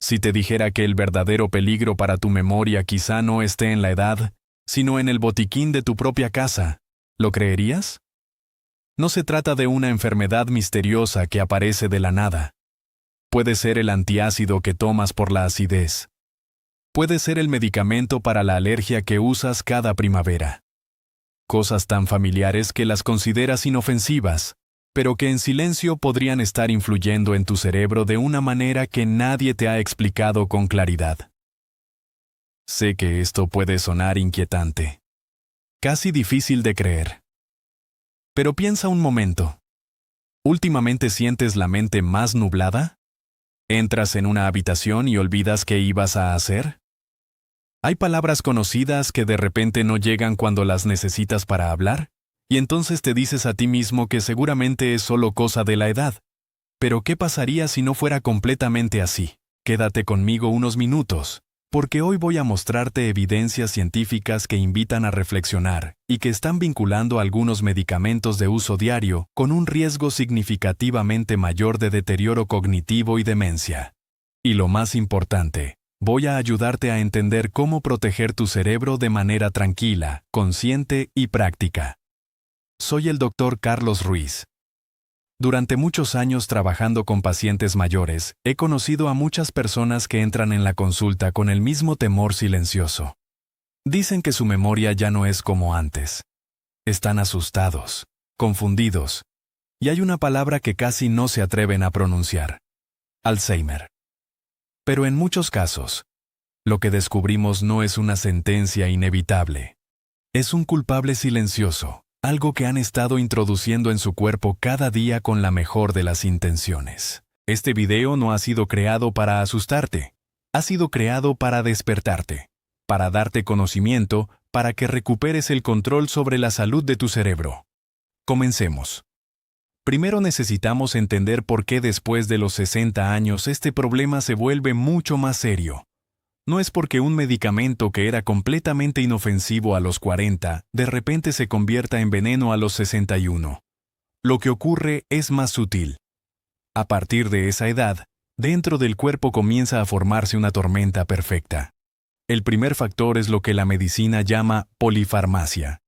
Si te dijera que el verdadero peligro para tu memoria quizá no esté en la edad, sino en el botiquín de tu propia casa, ¿lo creerías? No se trata de una enfermedad misteriosa que aparece de la nada. Puede ser el antiácido que tomas por la acidez. Puede ser el medicamento para la alergia que usas cada primavera. Cosas tan familiares que las consideras inofensivas, pero que en silencio podrían estar influyendo en tu cerebro de una manera que nadie te ha explicado con claridad. Sé que esto puede sonar inquietante, casi difícil de creer. Pero piensa un momento. ¿Últimamente sientes la mente más nublada? ¿Entras en una habitación y olvidas qué ibas a hacer? ¿Hay palabras conocidas que de repente no llegan cuando las necesitas para hablar? Y entonces te dices a ti mismo que seguramente es solo cosa de la edad. Pero ¿qué pasaría si no fuera completamente así? Quédate conmigo unos minutos, porque hoy voy a mostrarte evidencias científicas que invitan a reflexionar y que están vinculando algunos medicamentos de uso diario con un riesgo significativamente mayor de deterioro cognitivo y demencia. Y lo más importante, voy a ayudarte a entender cómo proteger tu cerebro de manera tranquila, consciente y práctica. Soy el Dr. Carlos Ruiz. Durante muchos años trabajando con pacientes mayores, he conocido a muchas personas que entran en la consulta con el mismo temor silencioso. Dicen que su memoria ya no es como antes. Están asustados, confundidos, y hay una palabra que casi no se atreven a pronunciar: Alzheimer. Pero en muchos casos, lo que descubrimos no es una sentencia inevitable. Es un culpable silencioso, algo que han estado introduciendo en su cuerpo cada día con la mejor de las intenciones. Este video no ha sido creado para asustarte, ha sido creado para despertarte, para darte conocimiento, para que recuperes el control sobre la salud de tu cerebro. Comencemos. Primero necesitamos entender por qué después de los 60 años este problema se vuelve mucho más serio. No es porque un medicamento que era completamente inofensivo a los 40, de repente se convierta en veneno a los 61. Lo que ocurre es más sutil. A partir de esa edad, dentro del cuerpo comienza a formarse una tormenta perfecta. El primer factor es lo que la medicina llama polifarmacia.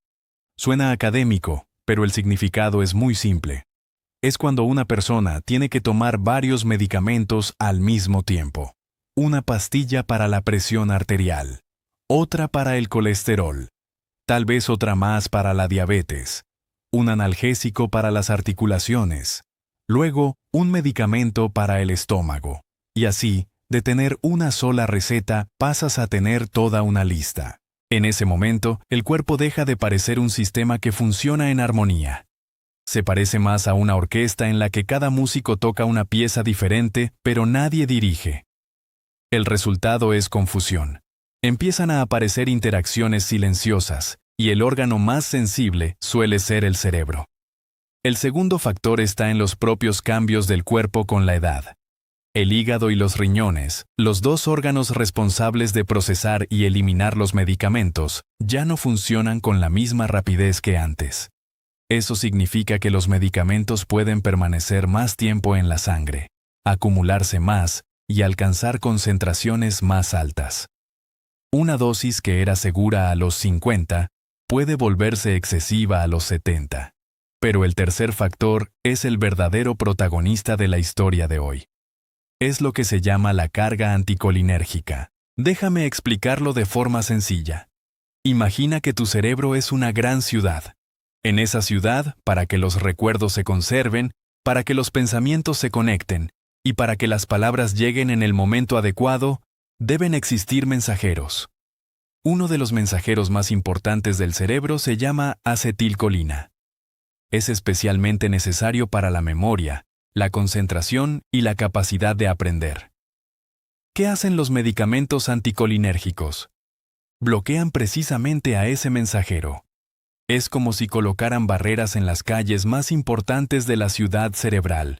Suena académico, pero el significado es muy simple. Es cuando una persona tiene que tomar varios medicamentos al mismo tiempo. Una pastilla para la presión arterial, otra para el colesterol, tal vez otra más para la diabetes, un analgésico para las articulaciones, luego un medicamento para el estómago. Y así, de tener una sola receta, pasas a tener toda una lista. En ese momento, el cuerpo deja de parecer un sistema que funciona en armonía. Se parece más a una orquesta en la que cada músico toca una pieza diferente, pero nadie dirige. El resultado es confusión. Empiezan a aparecer interacciones silenciosas, y el órgano más sensible suele ser el cerebro. El segundo factor está en los propios cambios del cuerpo con la edad. El hígado y los riñones, los dos órganos responsables de procesar y eliminar los medicamentos, ya no funcionan con la misma rapidez que antes. Eso significa que los medicamentos pueden permanecer más tiempo en la sangre, acumularse más, y alcanzar concentraciones más altas. Una dosis que era segura a los 50 puede volverse excesiva a los 70. Pero el tercer factor es el verdadero protagonista de la historia de hoy. Es lo que se llama la carga anticolinérgica. Déjame explicarlo de forma sencilla. Imagina que tu cerebro es una gran ciudad. En esa ciudad, para que los recuerdos se conserven, para que los pensamientos se conecten, y para que las palabras lleguen en el momento adecuado, deben existir mensajeros. Uno de los mensajeros más importantes del cerebro se llama acetilcolina. Es especialmente necesario para la memoria, la concentración y la capacidad de aprender. ¿Qué hacen los medicamentos anticolinérgicos? Bloquean precisamente a ese mensajero. Es como si colocaran barreras en las calles más importantes de la ciudad cerebral.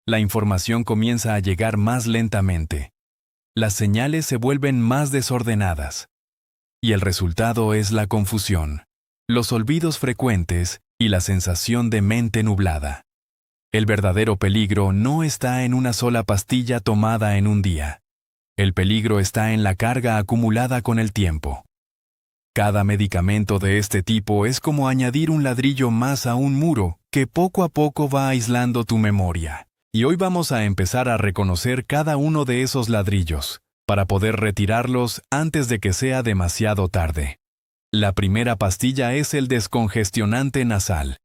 La información comienza a llegar más lentamente. Las señales se vuelven más desordenadas. Y el resultado es la confusión, los olvidos frecuentes y la sensación de mente nublada. El verdadero peligro no está en una sola pastilla tomada en un día. El peligro está en la carga acumulada con el tiempo. Cada medicamento de este tipo es como añadir un ladrillo más a un muro que poco a poco va aislando tu memoria. Y hoy vamos a empezar a reconocer cada uno de esos ladrillos, para poder retirarlos antes de que sea demasiado tarde. La primera pastilla es el descongestionante nasal.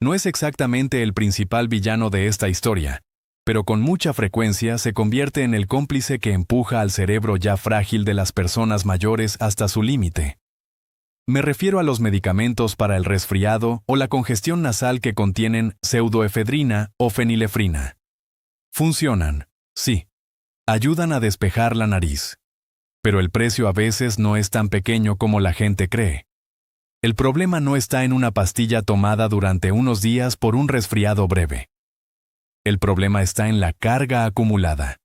No es exactamente el principal villano de esta historia, pero con mucha frecuencia se convierte en el cómplice que empuja al cerebro ya frágil de las personas mayores hasta su límite. Me refiero a los medicamentos para el resfriado o la congestión nasal que contienen pseudoefedrina o fenilefrina. Funcionan, sí. Ayudan a despejar la nariz. Pero el precio a veces no es tan pequeño como la gente cree. El problema no está en una pastilla tomada durante unos días por un resfriado breve. El problema está en la carga acumulada.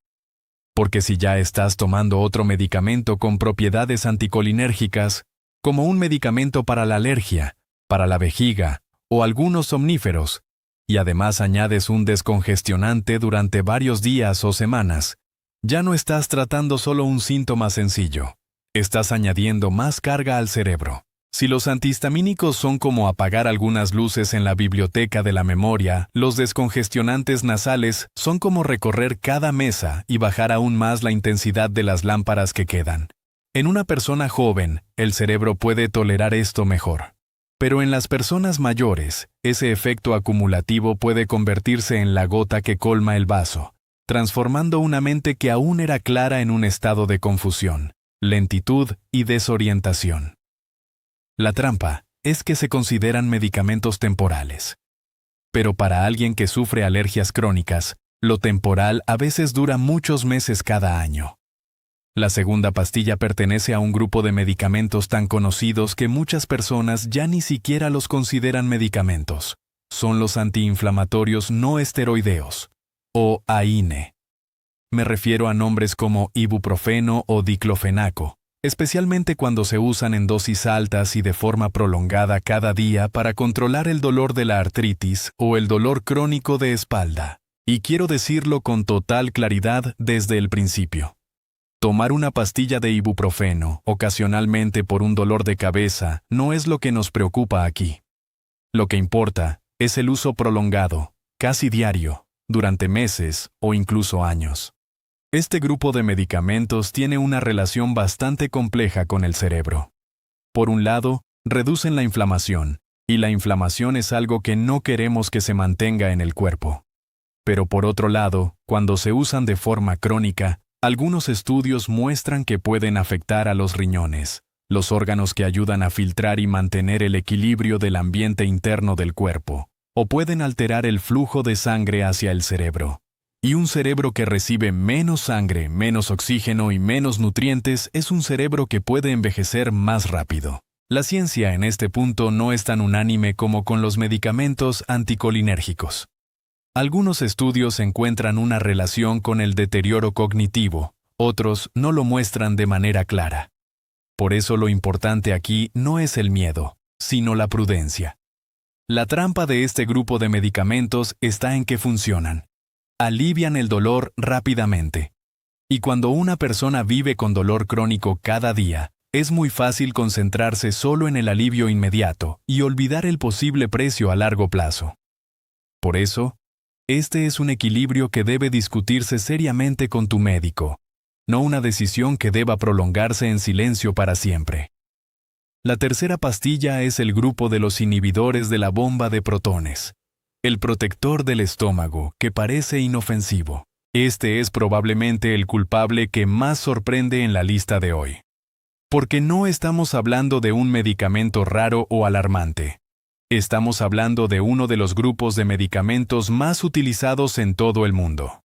Porque si ya estás tomando otro medicamento con propiedades anticolinérgicas, como un medicamento para la alergia, para la vejiga o algunos somníferos, y además añades un descongestionante durante varios días o semanas, ya no estás tratando solo un síntoma sencillo. Estás añadiendo más carga al cerebro. Si los antihistamínicos son como apagar algunas luces en la biblioteca de la memoria, los descongestionantes nasales son como recorrer cada mesa y bajar aún más la intensidad de las lámparas que quedan. En una persona joven, el cerebro puede tolerar esto mejor. Pero en las personas mayores, ese efecto acumulativo puede convertirse en la gota que colma el vaso, transformando una mente que aún era clara en un estado de confusión, lentitud y desorientación. La trampa es que se consideran medicamentos temporales. Pero para alguien que sufre alergias crónicas, lo temporal a veces dura muchos meses cada año. La segunda pastilla pertenece a un grupo de medicamentos tan conocidos que muchas personas ya ni siquiera los consideran medicamentos. Son los antiinflamatorios no esteroideos, o AINE. Me refiero a nombres como ibuprofeno o diclofenaco, especialmente cuando se usan en dosis altas y de forma prolongada cada día para controlar el dolor de la artritis o el dolor crónico de espalda. Y quiero decirlo con total claridad desde el principio. Tomar una pastilla de ibuprofeno ocasionalmente por un dolor de cabeza no es lo que nos preocupa aquí. Lo que importa es el uso prolongado, casi diario, durante meses o incluso años. Este grupo de medicamentos tiene una relación bastante compleja con el cerebro. Por un lado, reducen la inflamación, y la inflamación es algo que no queremos que se mantenga en el cuerpo. Pero por otro lado, cuando se usan de forma crónica, algunos estudios muestran que pueden afectar a los riñones, los órganos que ayudan a filtrar y mantener el equilibrio del ambiente interno del cuerpo, o pueden alterar el flujo de sangre hacia el cerebro. Y un cerebro que recibe menos sangre, menos oxígeno y menos nutrientes es un cerebro que puede envejecer más rápido. La ciencia en este punto no es tan unánime como con los medicamentos anticolinérgicos. Algunos estudios encuentran una relación con el deterioro cognitivo, otros no lo muestran de manera clara. Por eso lo importante aquí no es el miedo, sino la prudencia. La trampa de este grupo de medicamentos está en que funcionan. Alivian el dolor rápidamente. Y cuando una persona vive con dolor crónico cada día, es muy fácil concentrarse solo en el alivio inmediato y olvidar el posible precio a largo plazo. Por eso, este es un equilibrio que debe discutirse seriamente con tu médico, no una decisión que deba prolongarse en silencio para siempre. La tercera pastilla es el grupo de los inhibidores de la bomba de protones, el protector del estómago, que parece inofensivo. Este es probablemente el culpable que más sorprende en la lista de hoy. Porque no estamos hablando de un medicamento raro o alarmante. Estamos hablando de uno de los grupos de medicamentos más utilizados en todo el mundo.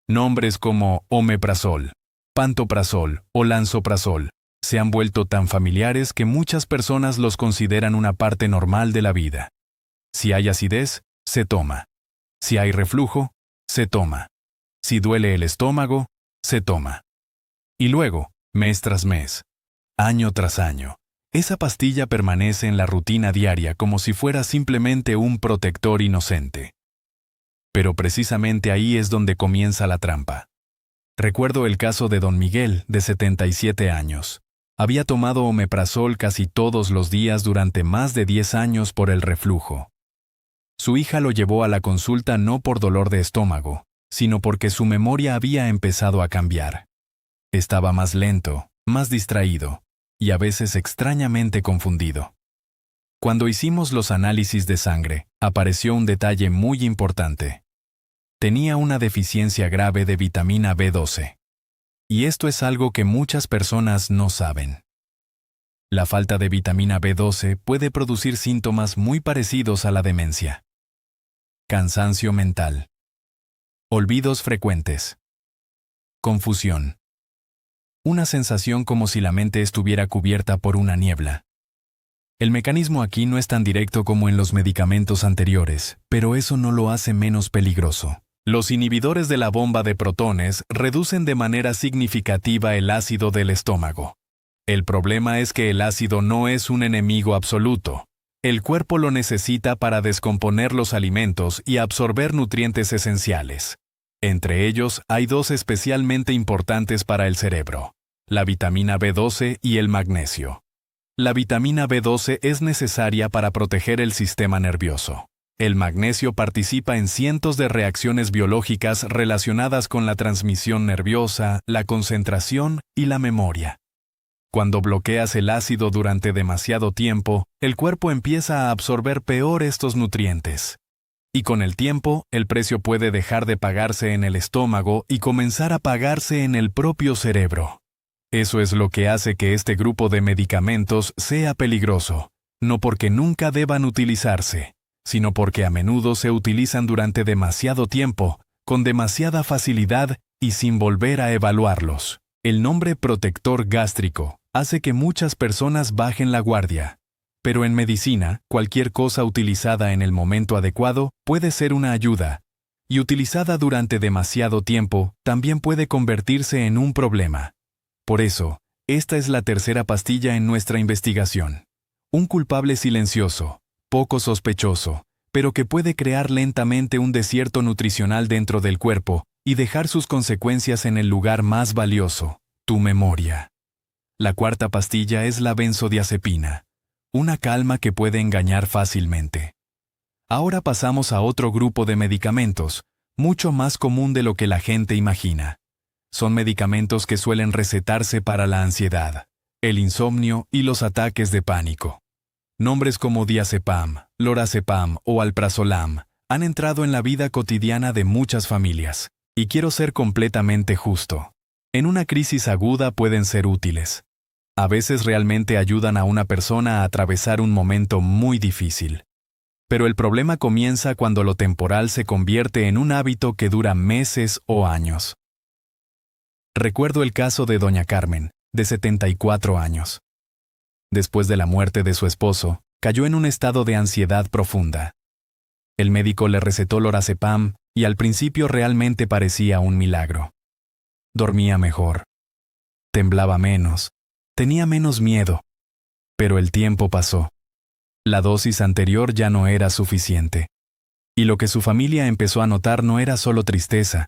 Nombres como omeprazol, pantoprazol o lansoprazol se han vuelto tan familiares que muchas personas los consideran una parte normal de la vida. Si hay acidez, se toma. Si hay reflujo, se toma. Si duele el estómago, se toma. Y luego, mes tras mes, año tras año, esa pastilla permanece en la rutina diaria como si fuera simplemente un protector inocente. Pero precisamente ahí es donde comienza la trampa. Recuerdo el caso de don Miguel, de 77 años. Había tomado omeprazol casi todos los días durante más de 10 años por el reflujo. Su hija lo llevó a la consulta no por dolor de estómago, sino porque su memoria había empezado a cambiar. Estaba más lento, más distraído, y a veces extrañamente confundido. Cuando hicimos los análisis de sangre, apareció un detalle muy importante. Tenía una deficiencia grave de vitamina B12. Y esto es algo que muchas personas no saben. La falta de vitamina B12 puede producir síntomas muy parecidos a la demencia. Cansancio mental. Olvidos frecuentes. Confusión. Una sensación como si la mente estuviera cubierta por una niebla. El mecanismo aquí no es tan directo como en los medicamentos anteriores, pero eso no lo hace menos peligroso. Los inhibidores de la bomba de protones reducen de manera significativa el ácido del estómago. El problema es que el ácido no es un enemigo absoluto. El cuerpo lo necesita para descomponer los alimentos y absorber nutrientes esenciales. Entre ellos hay dos especialmente importantes para el cerebro: la vitamina B12 y el magnesio. La vitamina B12 es necesaria para proteger el sistema nervioso. El magnesio participa en cientos de reacciones biológicas relacionadas con la transmisión nerviosa, la concentración y la memoria. Cuando bloqueas el ácido durante demasiado tiempo, el cuerpo empieza a absorber peor estos nutrientes. Y con el tiempo, el precio puede dejar de pagarse en el estómago y comenzar a pagarse en el propio cerebro. Eso es lo que hace que este grupo de medicamentos sea peligroso, no porque nunca deban utilizarse, sino porque a menudo se utilizan durante demasiado tiempo, con demasiada facilidad y sin volver a evaluarlos. El nombre protector gástrico hace que muchas personas bajen la guardia. Pero en medicina, cualquier cosa utilizada en el momento adecuado puede ser una ayuda, y utilizada durante demasiado tiempo también puede convertirse en un problema. Por eso, esta es la tercera pastilla en nuestra investigación. Un culpable silencioso, poco sospechoso, pero que puede crear lentamente un desierto nutricional dentro del cuerpo y dejar sus consecuencias en el lugar más valioso, tu memoria. La cuarta pastilla es la benzodiazepina, una calma que puede engañar fácilmente. Ahora pasamos a otro grupo de medicamentos, mucho más común de lo que la gente imagina. Son medicamentos que suelen recetarse para la ansiedad, el insomnio y los ataques de pánico. Nombres como diazepam, lorazepam o alprazolam han entrado en la vida cotidiana de muchas familias. Y quiero ser completamente justo. En una crisis aguda pueden ser útiles. A veces realmente ayudan a una persona a atravesar un momento muy difícil. Pero el problema comienza cuando lo temporal se convierte en un hábito que dura meses o años. Recuerdo el caso de doña Carmen, de 74 años. Después de la muerte de su esposo, cayó en un estado de ansiedad profunda. El médico le recetó lorazepam y al principio realmente parecía un milagro. Dormía mejor. Temblaba menos. Tenía menos miedo. Pero el tiempo pasó. La dosis anterior ya no era suficiente. Y lo que su familia empezó a notar no era solo tristeza,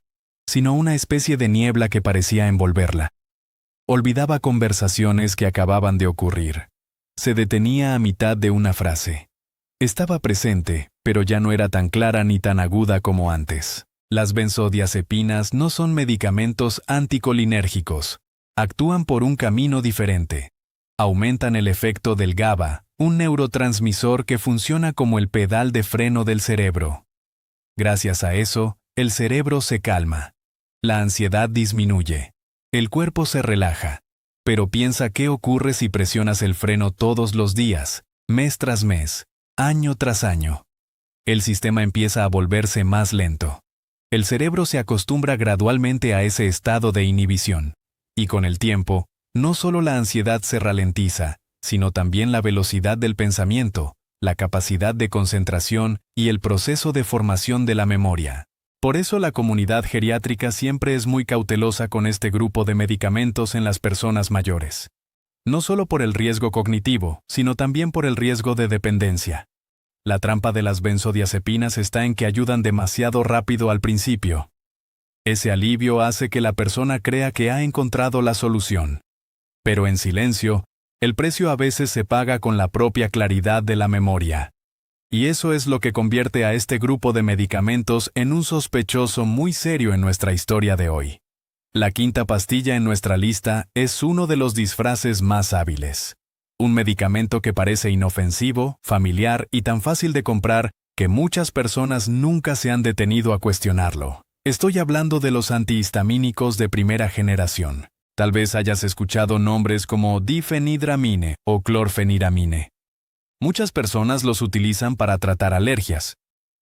sino una especie de niebla que parecía envolverla. Olvidaba conversaciones que acababan de ocurrir. Se detenía a mitad de una frase. Estaba presente, pero ya no era tan clara ni tan aguda como antes. Las benzodiazepinas no son medicamentos anticolinérgicos. Actúan por un camino diferente. Aumentan el efecto del GABA, un neurotransmisor que funciona como el pedal de freno del cerebro. Gracias a eso, el cerebro se calma. La ansiedad disminuye. El cuerpo se relaja. Pero piensa qué ocurre si presionas el freno todos los días, mes tras mes, año tras año. El sistema empieza a volverse más lento. El cerebro se acostumbra gradualmente a ese estado de inhibición. Y con el tiempo, no solo la ansiedad se ralentiza, sino también la velocidad del pensamiento, la capacidad de concentración y el proceso de formación de la memoria. Por eso la comunidad geriátrica siempre es muy cautelosa con este grupo de medicamentos en las personas mayores. No solo por el riesgo cognitivo, sino también por el riesgo de dependencia. La trampa de las benzodiazepinas está en que ayudan demasiado rápido al principio. Ese alivio hace que la persona crea que ha encontrado la solución. Pero en silencio, el precio a veces se paga con la propia claridad de la memoria. Y eso es lo que convierte a este grupo de medicamentos en un sospechoso muy serio en nuestra historia de hoy. La quinta pastilla en nuestra lista es uno de los disfraces más hábiles. Un medicamento que parece inofensivo, familiar y tan fácil de comprar que muchas personas nunca se han detenido a cuestionarlo. Estoy hablando de los antihistamínicos de primera generación. Tal vez hayas escuchado nombres como difenhidramine o clorfeniramine. Muchas personas los utilizan para tratar alergias,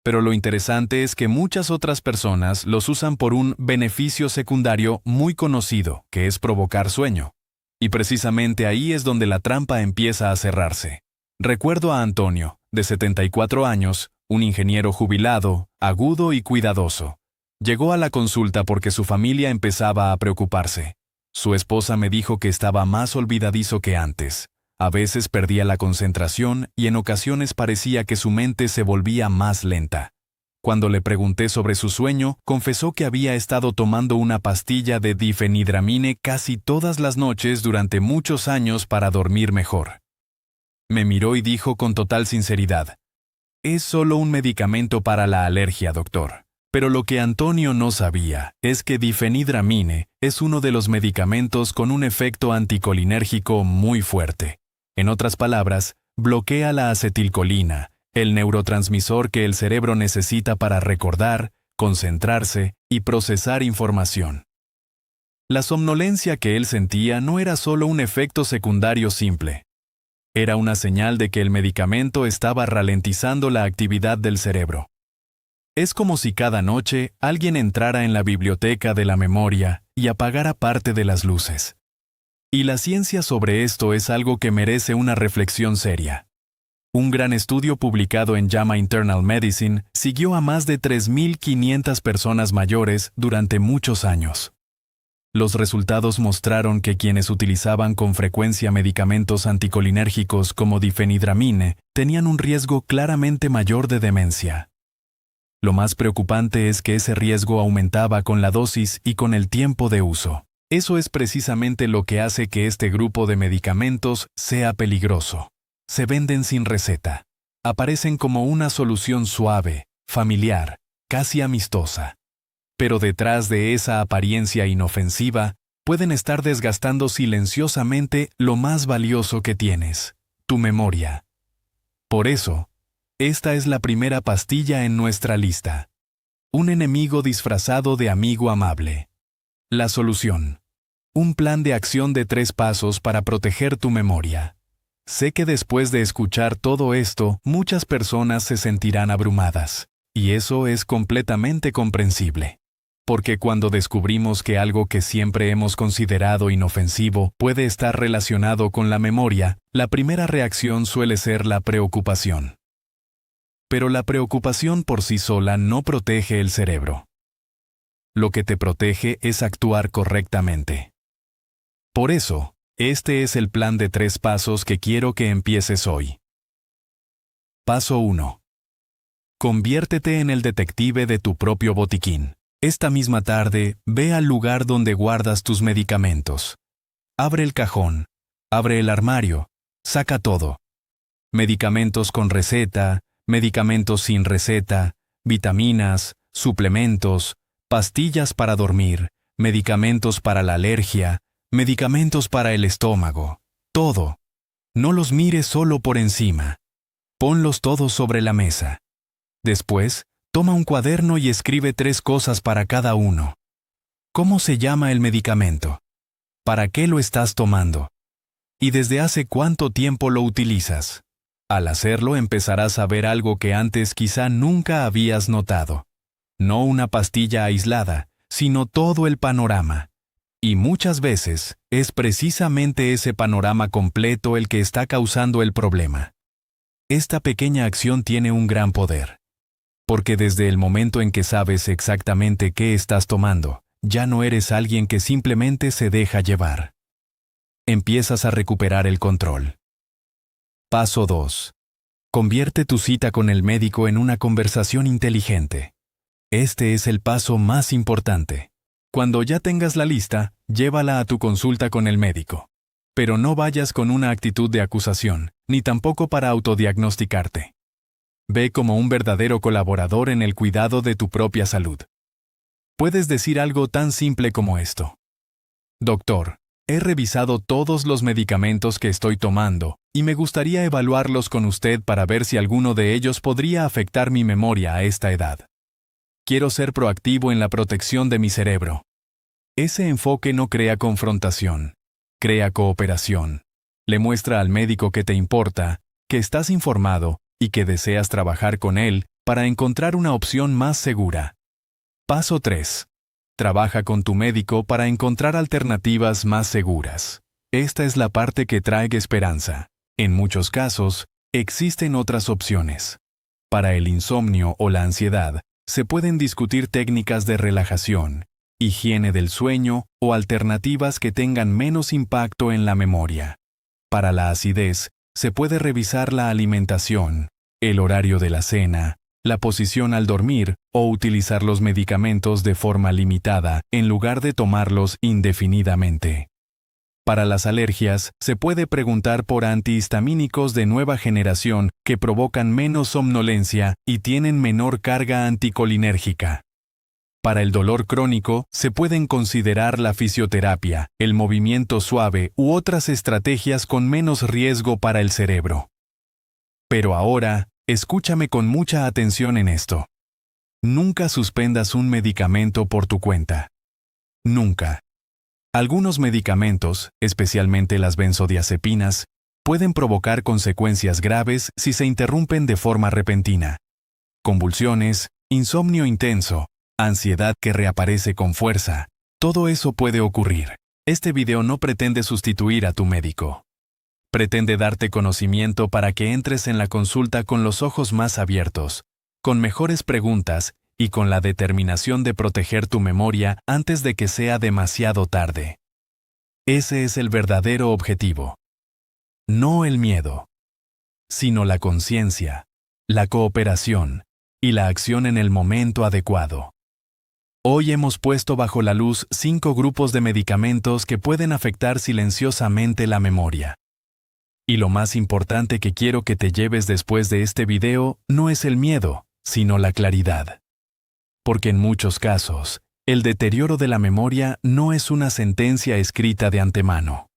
pero lo interesante es que muchas otras personas los usan por un beneficio secundario muy conocido, que es provocar sueño. Y precisamente ahí es donde la trampa empieza a cerrarse. Recuerdo a Antonio, de 74 años, un ingeniero jubilado, agudo y cuidadoso. Llegó a la consulta porque su familia empezaba a preocuparse. Su esposa me dijo que estaba más olvidadizo que antes. A veces perdía la concentración y en ocasiones parecía que su mente se volvía más lenta. Cuando le pregunté sobre su sueño, confesó que había estado tomando una pastilla de difenhidramine casi todas las noches durante muchos años para dormir mejor. Me miró y dijo con total sinceridad: «Es solo un medicamento para la alergia, doctor». Pero lo que Antonio no sabía es que difenhidramine es uno de los medicamentos con un efecto anticolinérgico muy fuerte. En otras palabras, bloquea la acetilcolina, el neurotransmisor que el cerebro necesita para recordar, concentrarse y procesar información. La somnolencia que él sentía no era solo un efecto secundario simple. Era una señal de que el medicamento estaba ralentizando la actividad del cerebro. Es como si cada noche alguien entrara en la biblioteca de la memoria y apagara parte de las luces. Y la ciencia sobre esto es algo que merece una reflexión seria. Un gran estudio publicado en JAMA Internal Medicine siguió a más de 3.500 personas mayores durante muchos años. Los resultados mostraron que quienes utilizaban con frecuencia medicamentos anticolinérgicos como difenhidramine tenían un riesgo claramente mayor de demencia. Lo más preocupante es que ese riesgo aumentaba con la dosis y con el tiempo de uso. Eso es precisamente lo que hace que este grupo de medicamentos sea peligroso. Se venden sin receta. Aparecen como una solución suave, familiar, casi amistosa. Pero detrás de esa apariencia inofensiva, pueden estar desgastando silenciosamente lo más valioso que tienes, tu memoria. Por eso, esta es la primera pastilla en nuestra lista. Un enemigo disfrazado de amigo amable. La solución. Un plan de acción de 3 pasos para proteger tu memoria. Sé que después de escuchar todo esto, muchas personas se sentirán abrumadas, y eso es completamente comprensible. Porque cuando descubrimos que algo que siempre hemos considerado inofensivo puede estar relacionado con la memoria, la primera reacción suele ser la preocupación. Pero la preocupación por sí sola no protege el cerebro. Lo que te protege es actuar correctamente. Por eso, este es el plan de 3 pasos que quiero que empieces hoy. Paso 1. Conviértete en el detective de tu propio botiquín. Esta misma tarde, ve al lugar donde guardas tus medicamentos. Abre el cajón, abre el armario, saca todo. Medicamentos con receta, medicamentos sin receta, vitaminas, suplementos, pastillas para dormir, medicamentos para la alergia, medicamentos para el estómago, todo. No los mires solo por encima. Ponlos todos sobre la mesa. Después, toma un cuaderno y escribe 3 cosas para cada uno. ¿Cómo se llama el medicamento? ¿Para qué lo estás tomando? ¿Y desde hace cuánto tiempo lo utilizas? Al hacerlo empezarás a ver algo que antes quizá nunca habías notado. No una pastilla aislada, sino todo el panorama. Y muchas veces, es precisamente ese panorama completo el que está causando el problema. Esta pequeña acción tiene un gran poder. Porque desde el momento en que sabes exactamente qué estás tomando, ya no eres alguien que simplemente se deja llevar. Empiezas a recuperar el control. Paso 2. Convierte tu cita con el médico en una conversación inteligente. Este es el paso más importante. Cuando ya tengas la lista, llévala a tu consulta con el médico. Pero no vayas con una actitud de acusación, ni tampoco para autodiagnosticarte. Ve como un verdadero colaborador en el cuidado de tu propia salud. Puedes decir algo tan simple como esto. Doctor, he revisado todos los medicamentos que estoy tomando y me gustaría evaluarlos con usted para ver si alguno de ellos podría afectar mi memoria a esta edad. Quiero ser proactivo en la protección de mi cerebro. Ese enfoque no crea confrontación, crea cooperación. Le muestra al médico que te importa, que estás informado y que deseas trabajar con él para encontrar una opción más segura. Paso 3. Trabaja con tu médico para encontrar alternativas más seguras. Esta es la parte que trae esperanza. En muchos casos, existen otras opciones. Para el insomnio o la ansiedad, se pueden discutir técnicas de relajación, higiene del sueño o alternativas que tengan menos impacto en la memoria. Para la acidez, se puede revisar la alimentación, el horario de la cena, la posición al dormir o utilizar los medicamentos de forma limitada en lugar de tomarlos indefinidamente. Para las alergias, se puede preguntar por antihistamínicos de nueva generación que provocan menos somnolencia y tienen menor carga anticolinérgica. Para el dolor crónico, se pueden considerar la fisioterapia, el movimiento suave u otras estrategias con menos riesgo para el cerebro. Pero ahora, escúchame con mucha atención en esto. Nunca suspendas un medicamento por tu cuenta. Nunca. Algunos medicamentos, especialmente las benzodiazepinas, pueden provocar consecuencias graves si se interrumpen de forma repentina. Convulsiones, insomnio intenso, ansiedad que reaparece con fuerza. Todo eso puede ocurrir. Este video no pretende sustituir a tu médico. Pretende darte conocimiento para que entres en la consulta con los ojos más abiertos, con mejores preguntas y con la determinación de proteger tu memoria antes de que sea demasiado tarde. Ese es el verdadero objetivo. No el miedo, sino la conciencia, la cooperación y la acción en el momento adecuado. Hoy hemos puesto bajo la luz 5 grupos de medicamentos que pueden afectar silenciosamente la memoria. Y lo más importante que quiero que te lleves después de este video no es el miedo, sino la claridad. Porque en muchos casos, el deterioro de la memoria no es una sentencia escrita de antemano.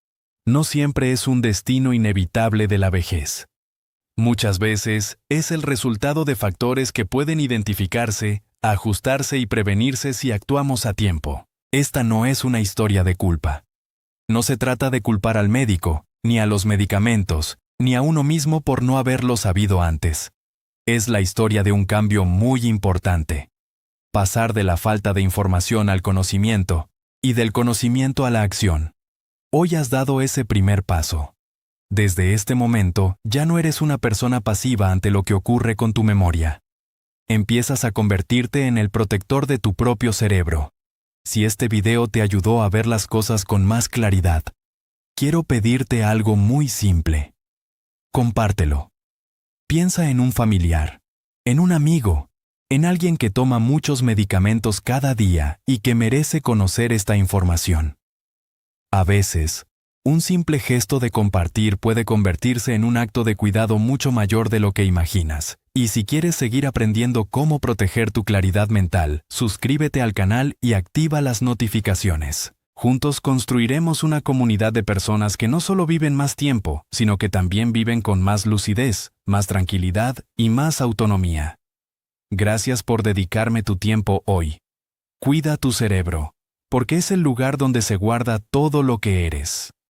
No siempre es un destino inevitable de la vejez. Muchas veces es el resultado de factores que pueden identificarse, ajustarse y prevenirse si actuamos a tiempo. Esta no es una historia de culpa. No se trata de culpar al médico, ni a los medicamentos, ni a uno mismo por no haberlo sabido antes. Es la historia de un cambio muy importante. Pasar de la falta de información al conocimiento, y del conocimiento a la acción. Hoy has dado ese primer paso. Desde este momento, ya no eres una persona pasiva ante lo que ocurre con tu memoria. Empiezas a convertirte en el protector de tu propio cerebro. Si este video te ayudó a ver las cosas con más claridad, quiero pedirte algo muy simple. Compártelo. Piensa en un familiar, en un amigo, en alguien que toma muchos medicamentos cada día y que merece conocer esta información. A veces, un simple gesto de compartir puede convertirse en un acto de cuidado mucho mayor de lo que imaginas. Y si quieres seguir aprendiendo cómo proteger tu claridad mental, suscríbete al canal y activa las notificaciones. Juntos construiremos una comunidad de personas que no solo viven más tiempo, sino que también viven con más lucidez, más tranquilidad y más autonomía. Gracias por dedicarme tu tiempo hoy. Cuida tu cerebro, porque es el lugar donde se guarda todo lo que eres.